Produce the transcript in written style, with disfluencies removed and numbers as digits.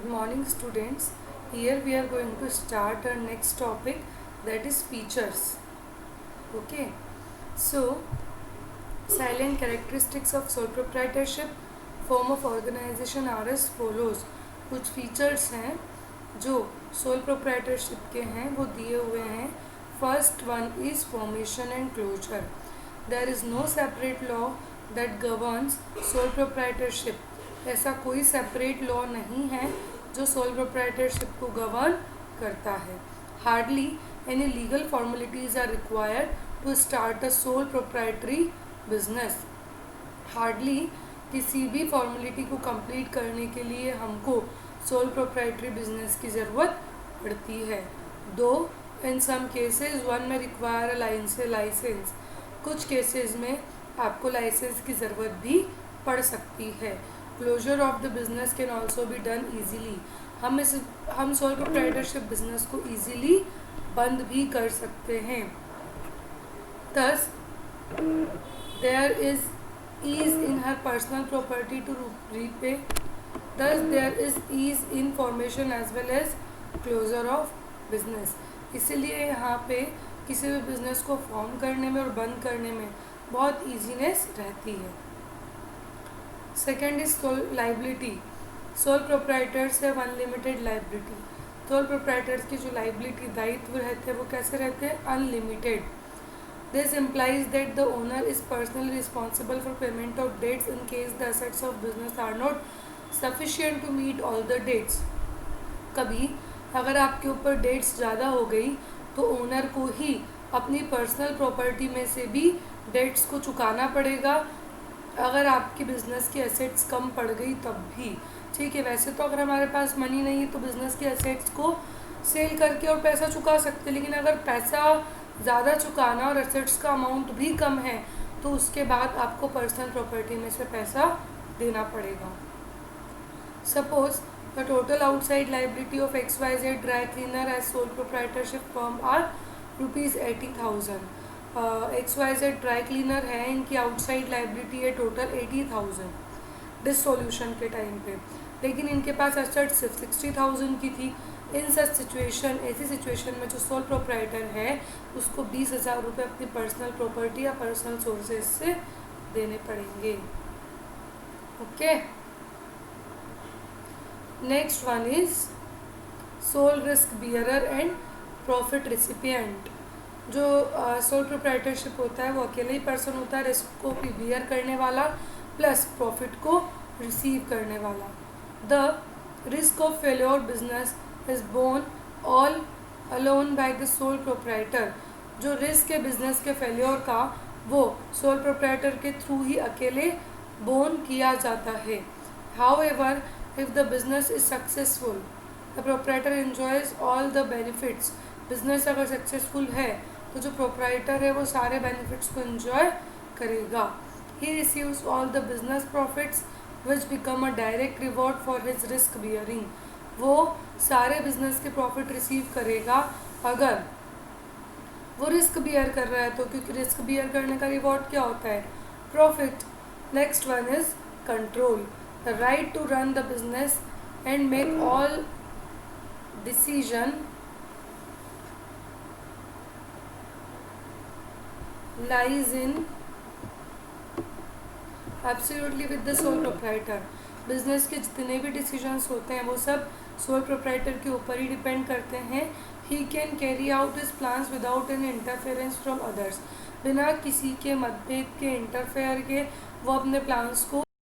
Good morning, students. Here we are going to start our next topic, that is features. Okay. So, silent characteristics of sole proprietorship form of organization are as follows. कुछ features हैं जो sole proprietorship के हैं वो दिए हुए हैं. First one is formation and closure. There is no separate law that governs sole proprietorship. ऐसा कोई सेपरेट लॉ नहीं है जो सोल प्रोप्राइटरशिप को गवर्न करता है. Hardly any legal formalities are required to start a sole proprietary business. Hardly किसी भी फॉर्मेलिटी को कंप्लीट करने के लिए हमको सोल प्रोप्राइटरी बिजनेस की ज़रूरत पड़ती है. Though in some cases one may require a licence. कुछ केसेस में आपको लाइसेंस की ज़रूरत भी पड़ सकती है. Closure of the business can also be done easily. हम सोल प्रोप्राइटरशिप बिजनेस को ईजीली बंद भी कर सकते हैं. Thus there is ease in her personal property to repay. Thus there is ease in formation as well as closure of business. इसीलिए यहाँ पे किसी भी बिजनेस को फॉर्म करने में और बंद करने में बहुत ईजीनेस रहती है. Second is sole liability. Sole proprietors have unlimited liability. Sole proprietors की जो लाइबिलिटी दायित्व रहते हैं वो कैसे रहते हैं? Unlimited. This implies that the owner is personally responsible for payment of debts in case the assets of business are not sufficient to meet all the debts. कभी अगर आपके ऊपर डेट्स ज़्यादा हो गई तो ओनर को ही अपनी पर्सनल प्रॉपर्टी में से भी डेट्स को चुकाना पड़ेगा. अगर आपकी बिज़नेस की एसेट्स कम पड़ गई तब भी ठीक है. वैसे तो अगर हमारे पास मनी नहीं है तो बिज़नेस की एसेट्स को सेल करके और पैसा चुका सकते हैं, लेकिन अगर पैसा ज़्यादा चुकाना और एसेट्स का अमाउंट भी कम है तो उसके बाद आपको पर्सनल प्रॉपर्टी में से पैसा देना पड़ेगा. Suppose the total outside liability of XYZ dry cleaner as sole proprietorship firm are ₹80,000. XYZ dry cleaner है, इनकी आउटसाइड लाइबिलिटी है टोटल 80,000 डिसोल्यूशन के टाइम पे, लेकिन इनके पास एसेट सिर्फ 60,000 की थी. इन सच सिचुएशन, ऐसी सिचुएशन में जो सोल प्रोप्राइटर है उसको 20,000 रुपये अपनी पर्सनल प्रॉपर्टी या पर्सनल सोर्सेज से देने पड़ेंगे. Okay. Next one is sole risk bearer and profit recipient. जो सोल प्रोप्राइटरशिप होता है वो अकेले ही पर्सन होता है, रिस्क को बियर करने वाला प्लस प्रॉफिट को रिसीव करने वाला. The risk of failure business is borne all alone by the sole proprietor. जो रिस्क है बिजनेस के फेल्योर का वो सोल प्रोप्राइटर के थ्रू ही अकेले बोन किया जाता है. However, if the business is successful, the proprietor enjoys all the benefits. Business अगर सक्सेसफुल है तो जो प्रोप्राइटर है वो सारे बेनिफिट्स को एंजॉय करेगा. He receives all the business profits which become a direct reward for his risk bearing. वो सारे बिजनेस के प्रॉफिट रिसीव करेगा अगर वो रिस्क बियर कर रहा है तो, क्योंकि रिस्क बियर करने का रिवॉर्ड क्या होता है? Profit. Next one is control. The right to run the business and make all decision lies in absolutely with the sole proprietor. Business के जितने भी डिसीजंस होते हैं वो सब सोल प्रोप्राइटर के ऊपर ही डिपेंड करते हैं. He can carry out his plans without any interference from others. बिना किसी के मतभेद के, इंटरफेयर के वो अपने प्लान्स को